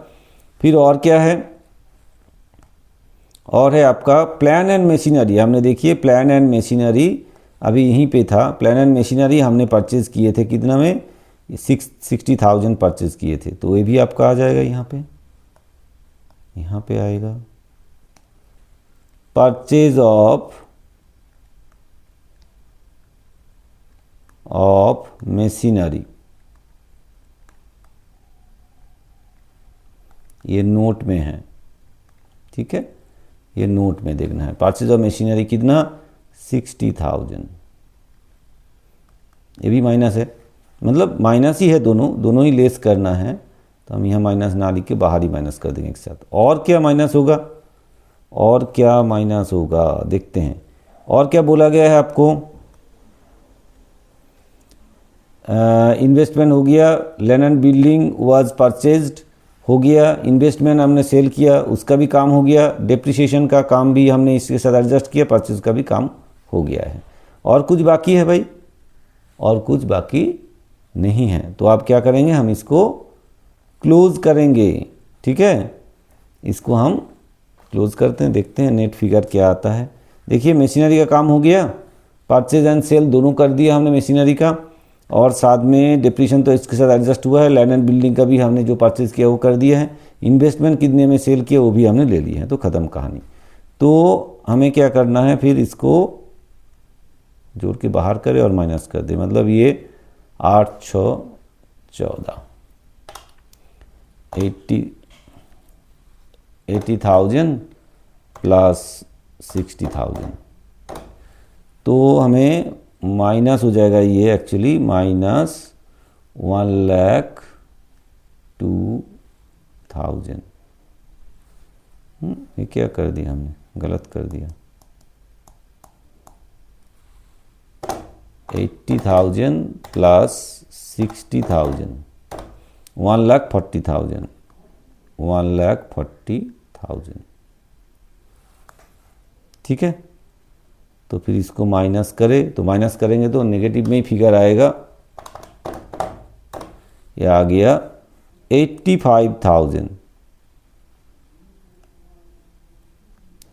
फिर और क्या है, और है आपका प्लान एंड मशीनरी। हमने देखिए प्लान एंड मशीनरी अभी यहीं पे था, प्लान एंड मशीनरी हमने परचेज किए थे कितना में, 60,000 परचेज किए थे। तो ये भी आपका आ जाएगा यहाँ पे आएगा परचेज ऑफ ऑफ मशीनरी, ये नोट में है, ठीक है, ये नोट में देखना है। परचेज ऑफ मशीनरी कितना, 60,000, ये भी माइनस है, मतलब माइनस ही है, दोनों ही लेस करना है, तो हम यहाँ माइनस ना लिख के बाहर ही माइनस कर देंगे एक साथ। और क्या माइनस होगा, और क्या माइनस होगा देखते हैं। और क्या बोला गया है आपको, इन्वेस्टमेंट हो गया, land and building was purchased हो गया, इन्वेस्टमेंट हमने सेल किया उसका भी काम हो गया, डेप्रिसिएशन का काम भी हमने इसके साथ एडजस्ट किया, परचेज का भी काम हो गया है। और कुछ बाकी है भाई, और कुछ बाकी नहीं है, तो आप क्या करेंगे, हम इसको क्लोज करेंगे, ठीक है, इसको हम क्लोज करते हैं, देखते हैं नेट फिगर क्या आता है। देखिए मशीनरी का काम हो गया, परचेज एंड सेल दोनों कर दिया हमने मशीनरी का, और साथ में डिप्रीशिएशन तो इसके साथ एडजस्ट हुआ है, लैंड एंड बिल्डिंग का भी हमने जो परचेज किया वो कर दिया है, इन्वेस्टमेंट कितने में सेल किया वो भी हमने ले लिया है, तो ख़त्म कहानी। तो हमें क्या करना है, फिर इसको जोड़ के बाहर करें और माइनस कर दें, मतलब ये 8 6 14 80,000 प्लस 60,000, तो हमें माइनस हो जाएगा ये एक्चुअली माइनस 1,02,000। ये क्या कर दिया हमने, गलत कर दिया, 80,000 प्लस 60,000, 1,40,000, 1,40,000, ठीक है। तो फिर इसको माइनस करें, तो माइनस करेंगे तो नेगेटिव में ही फिगर आएगा, ये आ गया 85,000,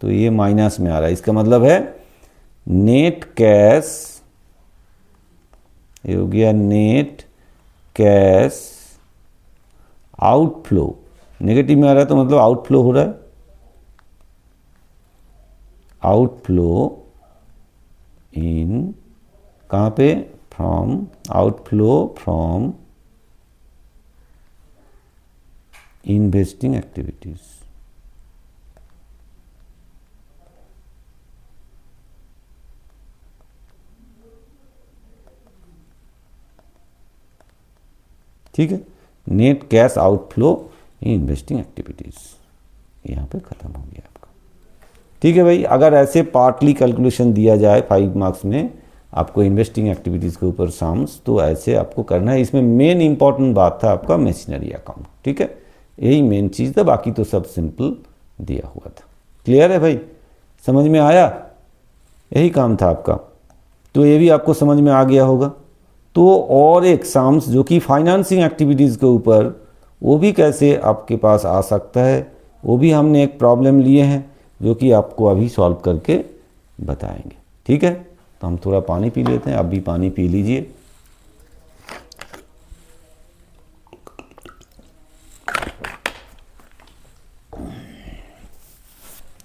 तो ये माइनस में आ रहा है, इसका मतलब है नेट कैश, ये हो गया नेट कैश आउटफ्लो, नेगेटिव में आ रहा है तो मतलब आउटफ्लो हो रहा है, आउटफ्लो इन कहाँ पे, from, outflow from investing activities, ठीक है, net cash outflow in investing activities, यहाँ पे खत्म हो गया आपका, ठीक है भाई। अगर ऐसे पार्टली कैलकुलेशन दिया जाए 5 मार्क्स में आपको इन्वेस्टिंग एक्टिविटीज़ के ऊपर साम्स, तो ऐसे आपको करना है। इसमें मेन इंपॉर्टेंट बात था आपका मशीनरी अकाउंट, ठीक है, यही मेन चीज़ था, बाकी तो सब सिंपल दिया हुआ था। क्लियर है भाई, समझ में आया, यही काम था आपका, तो ये भी आपको समझ में आ गया होगा। तो और एक साम्स जो कि फाइनेंसिंग एक्टिविटीज़ के ऊपर, वो भी कैसे आपके पास आ सकता है, वो भी हमने एक प्रॉब्लम लिए हैं जो कि आपको अभी सॉल्व करके बताएंगे, ठीक है। तो हम थोड़ा पानी पी लेते हैं, आप भी पानी पी लीजिए।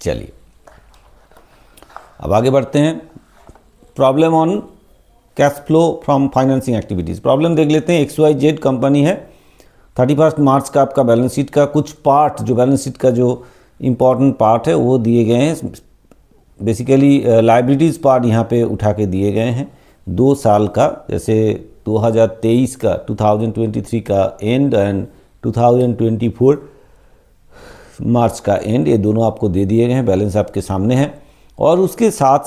चलिए अब आगे बढ़ते हैं, problem on cash flow from financing activities. Problem देख लेते हैं। XYZ कंपनी है, 31 मार्च का आपका बैलेंस शीट का कुछ पार्ट, जो बैलेंस शीट का जो इम्पॉर्टेंट पार्ट है वो दिए गए हैं। बेसिकली लाइबिलिटीज़ पार्ट यहाँ पे उठा के दिए गए हैं 2 साल का, जैसे 2023 का 2023 का एंड एंड 2024 मार्च का एंड, ये दोनों आपको दे दिए गए हैं, बैलेंस आपके सामने है। और उसके साथ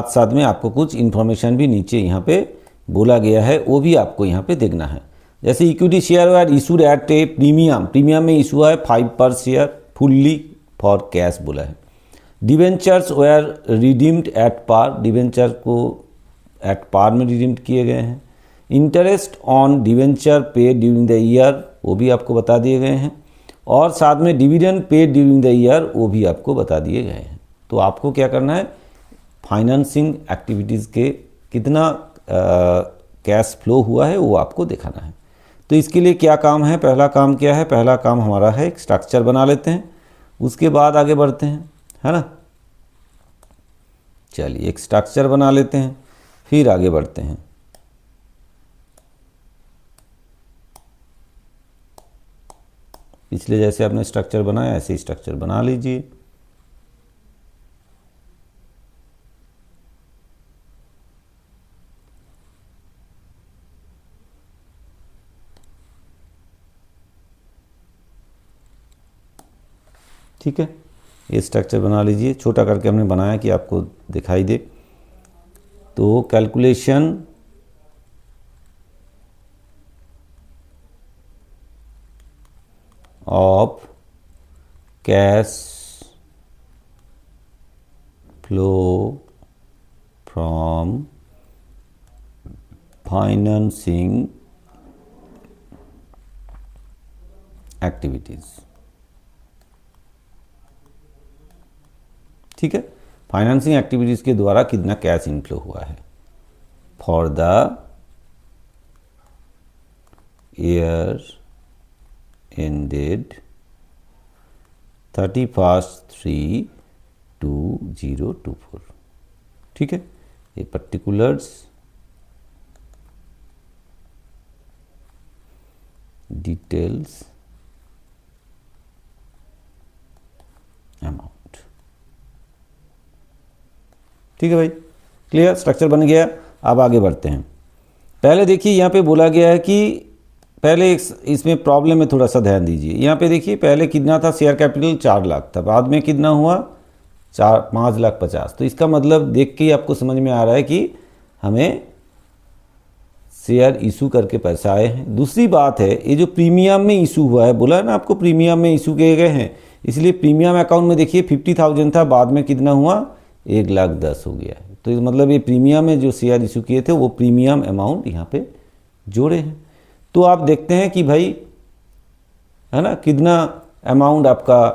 साथ में आपको कुछ इन्फॉर्मेशन भी नीचे यहाँ पे बोला गया है, वो भी आपको यहाँ पे देखना है। जैसे equity share were issued at a premium में इशू है 5 पर शेयर फुल्ली फॉर कैश बोला है। Debentures were redeemed at par, debenture को एट पार में रिडीम्ड किए गए हैं। Interest on debenture paid during the year, वो भी आपको बता दिए गए हैं। और साथ में dividend pay during the year, वो भी आपको बता दिए गए हैं। तो आपको क्या करना है, फाइनेंसिंग एक्टिविटीज़ के कितना कैश फ्लो हुआ है वो आपको दिखाना है। तो इसके लिए क्या काम है, पहला काम क्या है, पहला काम हमारा है एक स्ट्रक्चर बना लेते हैं, उसके बाद आगे बढ़ते हैं, है ना। चलिए एक स्ट्रक्चर बना लेते हैं। फिर आगे बढ़ते हैं। पिछले जैसे आपने स्ट्रक्चर बनाया ऐसे ही स्ट्रक्चर बना लीजिए। ठीक है, ये स्ट्रक्चर बना लीजिए, छोटा करके हमने बनाया कि आपको दिखाई दे। तो calculation of cash flow from financing activities. ठीक है, फाइनेंसिंग एक्टिविटीज के द्वारा कितना कैश इनफ्लो हुआ है फॉर द ईयर ended 31/3/2024। ठीक है, ये पर्टिकुलर्स डिटेल्स अमाउंट। ठीक है भाई, क्लियर, स्ट्रक्चर बन गया। अब आगे बढ़ते हैं। पहले देखिए यहाँ पे बोला गया है कि पहले इसमें प्रॉब्लम में थोड़ा सा ध्यान दीजिए। यहाँ पे देखिए पहले कितना था, शेयर कैपिटल 4 लाख था, बाद में कितना हुआ 5,50,000। तो इसका मतलब देख के ही आपको समझ में आ रहा है कि हमें शेयर इशू करके पैसा आए हैं। दूसरी बात है, ये जो प्रीमियम में इशू हुआ है, बोला है ना आपको प्रीमियम में इशू किए गए हैं, इसलिए प्रीमियम अकाउंट में देखिए 50,000 था, बाद में कितना हुआ 1,10,000 हो गया है। तो इस मतलब ये प्रीमियम में जो शेयर इशू किए थे वो प्रीमियम अमाउंट यहाँ पे जोड़े हैं। तो आप देखते हैं कि भाई है ना कितना अमाउंट आपका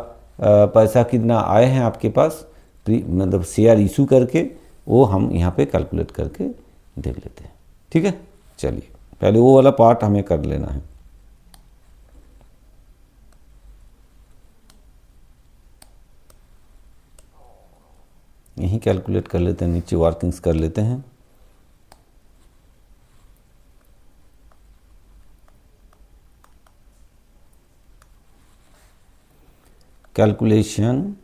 पैसा कितना आए हैं आपके पास, मतलब शेयर इशू करके, वो हम यहाँ पे कैलकुलेट करके देख लेते हैं। ठीक है, चलिए पहले वो वाला पार्ट हमें कर लेना है। यहीं कैलकुलेट कर लेते हैं, नीचे वर्किंग्स कर लेते हैं। Calculation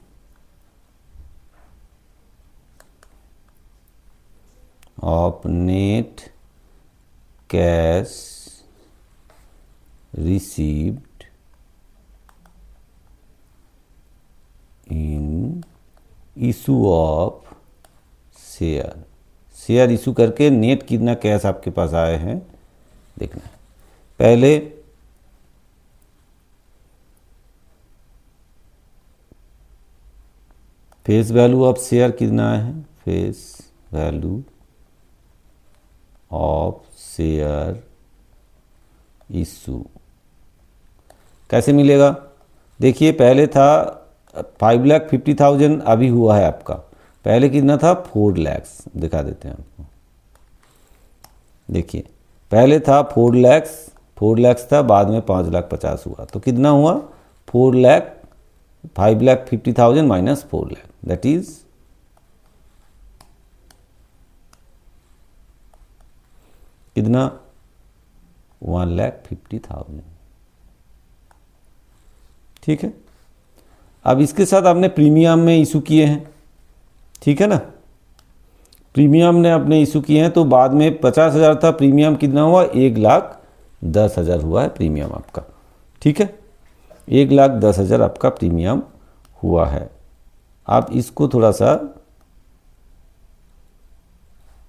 of net cash received in issue of share. Share issue करके नेट कितना कैश आपके पास आए हैं देखना है। पहले फेस वैल्यू ऑफ शेयर कितना है, face value of share issue कैसे मिलेगा। देखिए पहले था 5,50,000, अभी हुआ है आपका, पहले कितना था 4 लाख, दिखा देते हैं आपको। देखिए पहले था 4 लाख था, बाद में 5,50,000 हुआ, तो कितना हुआ 5,50,000 माइनस 4 लाख, दैट इज कितना 1,50,000। ठीक है, अब इसके साथ आपने प्रीमियम में इशू किए हैं, ठीक है ना, प्रीमियम ने आपने इशू किए हैं, तो बाद में 50,000 था, प्रीमियम कितना हुआ 1,10,000 हुआ है प्रीमियम आपका। ठीक है, 1,10,000 आपका प्रीमियम हुआ है। आप इसको थोड़ा सा,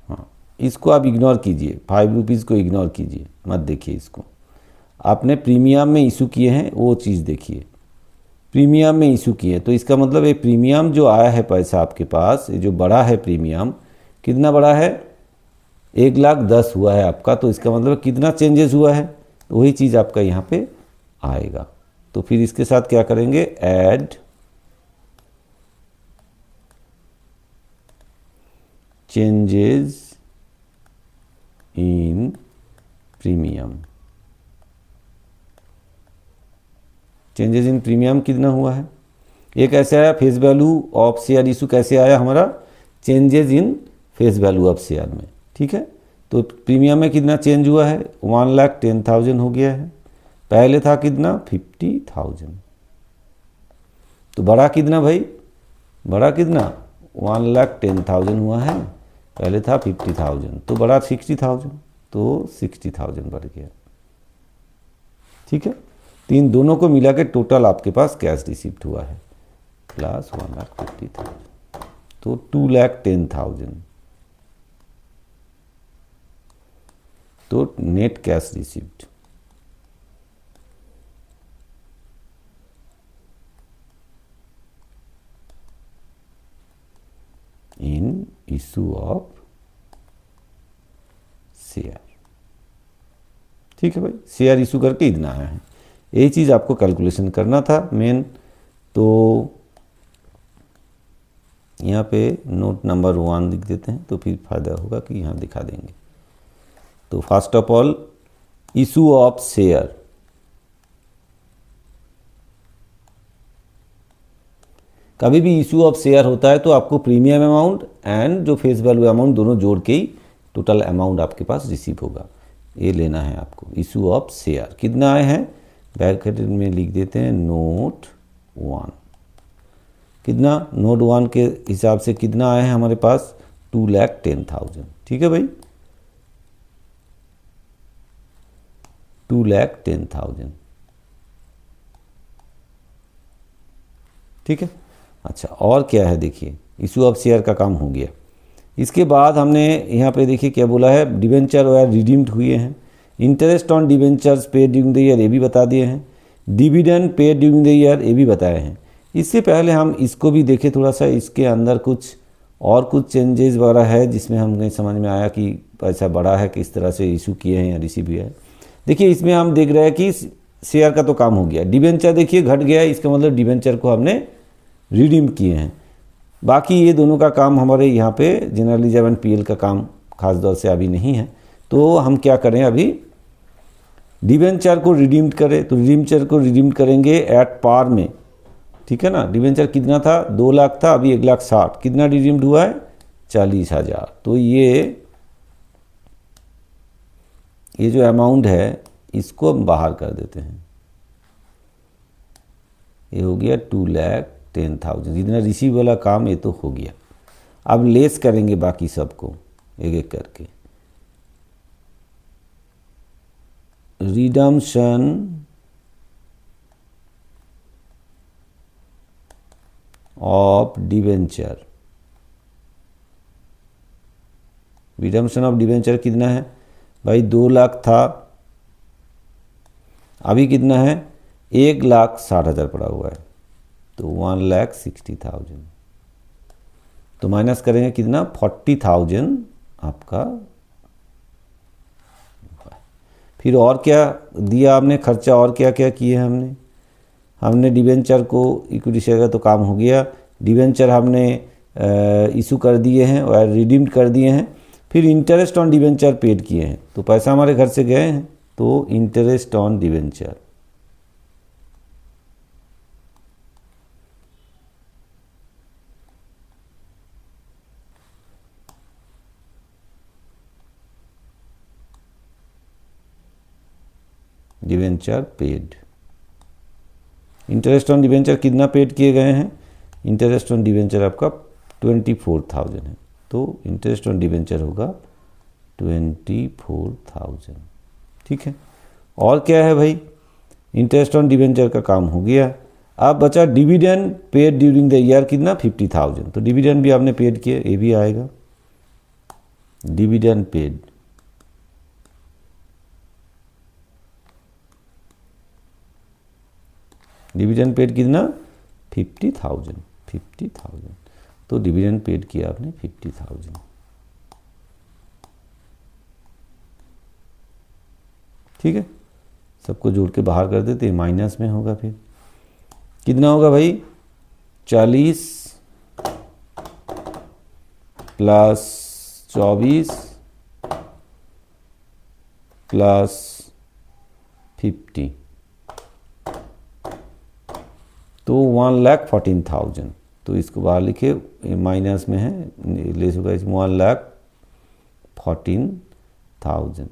हाँ इसको आप इग्नोर कीजिए, 5 रुपीज़ को इग्नोर कीजिए, मत देखिए इसको। आपने प्रीमियम में इशू किए हैं वो चीज़ देखिए, प्रीमियम में इशू किए, तो इसका मतलब ये प्रीमियम जो आया है पैसा आपके पास, ये जो बड़ा है प्रीमियम, कितना बड़ा है 1,10,000 हुआ है आपका, तो इसका मतलब कितना चेंजेस हुआ है, वही चीज़ आपका यहाँ पे आएगा। तो फिर इसके साथ क्या करेंगे, add changes in premium. Changes in premium कितना हुआ है, ये कैसे आया, face value of share issue कैसे आया हमारा, changes in face value of share में। ठीक है। तो प्रीमियम में कितना चेंज हुआ है, 1,10,000 हो गया है, पहले था कितना 50,000। तो बड़ा कितना भाई, बड़ा कितना 1,10,000 हुआ है, पहले था 50,000, तो बड़ा 60,000, तो 60,000 बढ़ गया। ठीक है, तो इन दोनों को मिला के टोटल आपके पास कैश रिसीव्ड हुआ है प्लस 1,50,000, तो 2,10,000, तो net cash received. In issue of share. ठीक है भाई, शेयर इशू करके इतना आया है, यही चीज़ आपको कैलकुलेशन करना था मेन। तो यहाँ पे नोट नंबर 1 लिख देते हैं, तो फिर फायदा होगा कि यहाँ दिखा देंगे। तो first of all issue of share, कभी भी इशू ऑफ शेयर होता है तो आपको प्रीमियम अमाउंट एंड जो फेस वैल्यू अमाउंट दोनों जोड़ के ही टोटल अमाउंट आपके पास रिसीव होगा, ये लेना है आपको। इशू ऑफ शेयर कितना आए हैं, ब्रैकेट में लिख देते हैं नोट 1, कितना नोट 1 के हिसाब से कितना आए हैं हमारे पास 2,10,000। ठीक है भाई, 2,10,000। ठीक है, अच्छा और क्या है देखिए, इशू ऑफ शेयर का काम हो गया। इसके बाद हमने यहाँ पे देखिए क्या बोला है, डिवेंचर और रिडीम्ड हुए हैं, interest on debentures paid during the year ये भी बता दिए हैं, dividend paid during the year ये भी बताए हैं। इससे पहले हम इसको भी देखें थोड़ा सा, इसके अंदर कुछ चेंजेस वगैरह है जिसमें हमें समझ में आया कि पैसा बढ़ा है, किस तरह से इशू किए हैं या रिसीव किया है। देखिए इसमें हम देख रहे हैं कि शेयर का तो काम हो गया, डिवेंचर देखिए घट गया, इसका मतलब डिवेंचर को हमने रिडीम किए हैं। बाकी ये दोनों का काम हमारे यहाँ पे जनरल रिजर्व एंड पीएल का काम खास तौर से अभी नहीं है। तो हम क्या करें, अभी डिवेंचर को रिडीम करें, तो डिवेंचर को रिडीम करेंगे एट पार में। ठीक है ना, डिवेंचर कितना था 2 लाख था, अभी 1,60,000, कितना रिडीम्ड हुआ है 40,000। तो ये जो अमाउंट है इसको हम बाहर कर देते हैं, ये हो गया 2,10,000, जितना रिसीव वाला काम ये तो हो गया। अब लेस करेंगे बाकी सबको एक एक करके, redemption of debenture, redemption of debenture कितना है भाई 2 लाख था, अभी कितना है 1,60,000 पड़ा हुआ है, तो 1,60,000। तो माइनस करेंगे कितना 40,000 आपका। फिर और क्या दिया आपने खर्चा, और क्या क्या किए हमने डिवेंचर को इक्विटी शेयर का तो काम हो गया, डिवेंचर हमने इशू कर दिए हैं और रिडीम्ड कर दिए हैं। फिर इंटरेस्ट ऑन डिवेंचर पेड किए हैं, तो पैसा हमारे घर से गए हैं, तो interest on debenture debenture paid, interest on debenture कितना पेड किए गए हैं, इंटरेस्ट ऑन डिवेंचर आपका 24,000 है, तो इंटरेस्ट ऑन डिवेंचर होगा 24,000। ठीक है, और क्या है भाई, इंटरेस्ट ऑन डिवेंचर का काम हो गया। अब बचा dividend paid during the year, कितना 50,000, तो डिविडेंड भी आपने पेड किया, ये भी आएगा डिविडेंड पेड। डिविडेंड पेड कितना 50,000, तो डिविडेंड पेड किया आपने 50,000। ठीक है, सबको जोड़ के बाहर कर देते हैं, माइनस में होगा, फिर कितना होगा भाई 40 प्लस 24 प्लस 50, तो 1,14,000। तो इसको बाहर लिखे, माइनस में है, लेस होगा 1,14,000।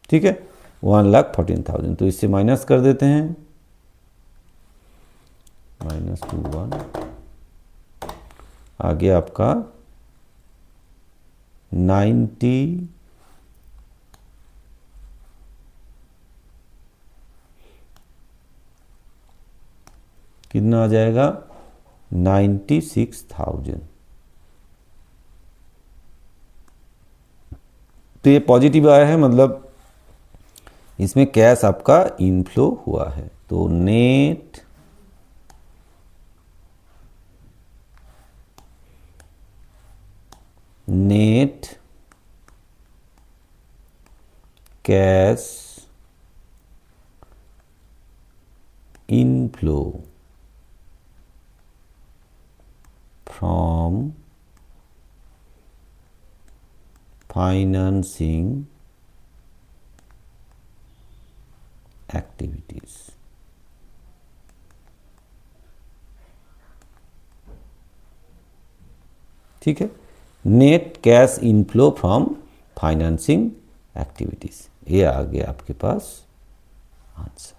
ठीक है, 1,14,000। तो इससे माइनस कर देते हैं, -21, आगे आपका 90 कितना आ जाएगा, 96,000। तो ये पॉजिटिव आया है, मतलब इसमें कैश आपका इनफ्लो हुआ है। तो net cash inflow from financing activities. ठीक है, net cash inflow from financing activities, ये आ गया आपके पास आंसर।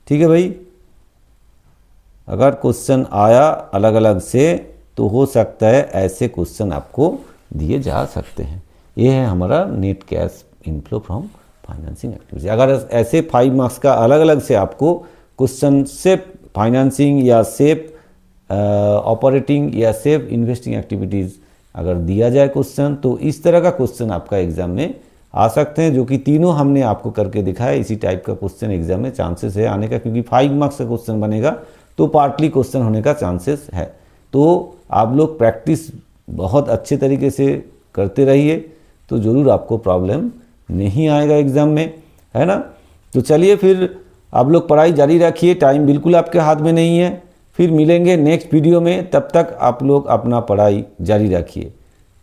ठीक है भाई, अगर क्वेश्चन आया अलग अलग से तो हो सकता है ऐसे क्वेश्चन आपको दिए जा सकते हैं। ये है हमारा net cash inflow from financing activities. अगर ऐसे 5 मार्क्स का अलग अलग से आपको क्वेश्चन सिर्फ फाइनेंसिंग या सिर्फ ऑपरेटिंग या सिर्फ इन्वेस्टिंग एक्टिविटीज़ अगर दिया जाए क्वेश्चन, तो इस तरह का क्वेश्चन आपका एग्जाम में आ सकते हैं, जो कि तीनों हमने आपको करके दिखाया। इसी टाइप का क्वेश्चन एग्जाम में चांसेस है आने का, क्योंकि 5 मार्क्स का क्वेश्चन बनेगा तो पार्टली क्वेश्चन होने का चांसेस है। तो आप लोग प्रैक्टिस बहुत अच्छे तरीके से करते रहिए, तो ज़रूर आपको प्रॉब्लम नहीं आएगा एग्ज़ाम में, है ना। तो चलिए फिर आप लोग पढ़ाई जारी रखिए, टाइम बिल्कुल आपके हाथ में नहीं है। फिर मिलेंगे नेक्स्ट वीडियो में, तब तक आप लोग अपना पढ़ाई जारी रखिए।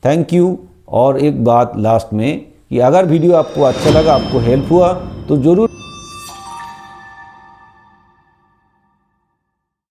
Thank you. और एक बात लास्ट में, कि अगर वीडियो आपको अच्छा लगा, आपको हेल्प हुआ, तो ज़रूर